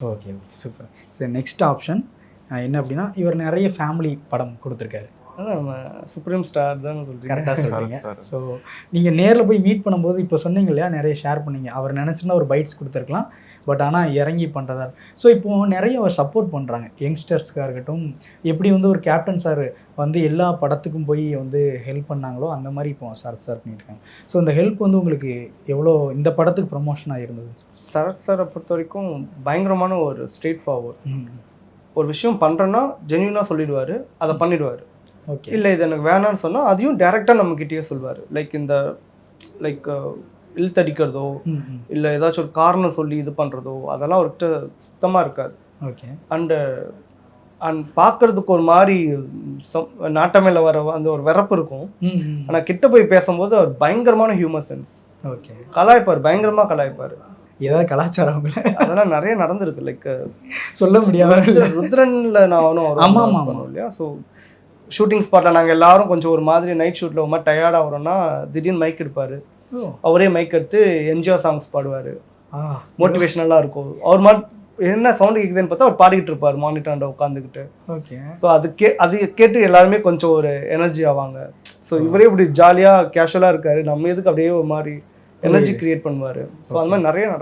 Okay, okay. Super. சரி, next option என்ன அப்படின்னா, இவர் நெறைய ஃபேமிலி படம் குடுத்துருக்காரு. அதான் நம்ம சுப்ரீம் ஸ்டார் தானே சொல்றீங்க. கரெக்ட்டா சொல்றீங்க. சார். ஸோ நீங்க நேர்ல போய் மீட் பண்ணும்போது இப்போ சொன்னீங்க இல்லையா, நெறைய ஷேர் பண்ணீங்க. அவர் நெனச்சிருந்தா ஒரு பைட்ஸ் குடுத்துருக்கலாம். பட் ஆனா இறங்கி பண்றதா. ஸோ இப்போ நெறைய அவர் சப்போர்ட் பண்றாங்க. யங்ஸ்டர்ஸ்க்கா இருக்கட்டும், எப்படி வந்து ஒரு கேப்டன் சார் வந்து எல்லா படத்துக்கும் போய் வந்து ஹெல்ப் பண்ணாங்களோ, அந்த மாரி இப்போ சரத் சார் பண்ணியிருக்காங்க. ஸோ இந்த ஹெல்ப் வந்து உங்களுக்கு எவ்வளோ இந்த படத்துக்கு ப்ரமோஷனா இருந்தது? சரத் சாரை பொறுத்த வரைக்கும் பயங்கரமான ஒரு ஸ்ட்ரெயிட் ஃபார்வர்ட். ம். ஒரு விஷயம் பண்ணுறேன்னா ஜென்யூனாக சொல்லிடுவார், அதை பண்ணிடுவார். ஓகே. இல்லை இது எனக்கு வேணான்னு சொன்னால் அதையும் டேரெக்டாக நம்மக்கிட்டேயே சொல்வார். லைக் இழுத்தடிக்கிறதோ ம், ம். இல்லை ஏதாச்சும் ஒரு காரணம் சொல்லி இது பண்ணுறதோ அதெல்லாம் அவர்கிட்ட சுத்தமாக இருக்காது. ஓகே. அண்டு பார்க்கறதுக்கு ஒரு மாதிரி நாட்டமையில் வர அந்த ஒரு வெறப்பு இருக்கும். ம், ம். ஆனால் கிட்ட போய் பேசும்போது அவர் பயங்கரமான ஹியூமர் சென்ஸ். ஓகே. கலாய்ப்பார், பயங்கரமாக கலாய்ப்பார். ஏதாவது கலாச்சாரம் உங்கள அதெல்லாம் நிறைய நடந்திருக்கு. லைக் சொல்ல முடியாத. ருத்ரன்ல நான் அவனும் ஆமா, ஆமா, பண்ணுவோம் இல்லையா. ஸோ ஷூட்டிங் ஸ்பாட்டில் நாங்கள் எல்லாரும் கொஞ்சம் ஒரு மாதிரி நைட் ஷூட்டில் ஒரு மாதிரி டயர்டாக வரோம்னா திடீர்னு மைக் எடுப்பார். ஓ. அவரே மைக் எடுத்து எம்ஜிஆர் சாங்ஸ் பாடுவார். ஆ. மோட்டிவேஷனலாக இருக்கும். அவர் என்ன சவுண்டு கேட்குதுன்னு பார்த்தா அவர் பாடிக்கிட்டு இருப்பார் மானிட்டாண்ட உட்காந்துக்கிட்டு. ஓகே. ஸோ அது கேட்டு எல்லாருமே கொஞ்சம் ஒரு எனர்ஜி ஆவாங்க. ஸோ இவரே இப்படி ஜாலியாக கேஷுவலாக இருக்காரு, நம்ம எதுக்கு அப்படியே ஒரு மாதிரி எனர்ஜி கிரியேட் பண்ணுவார். ஸோ அந்த மாதிரி நிறைய நடக்கும்.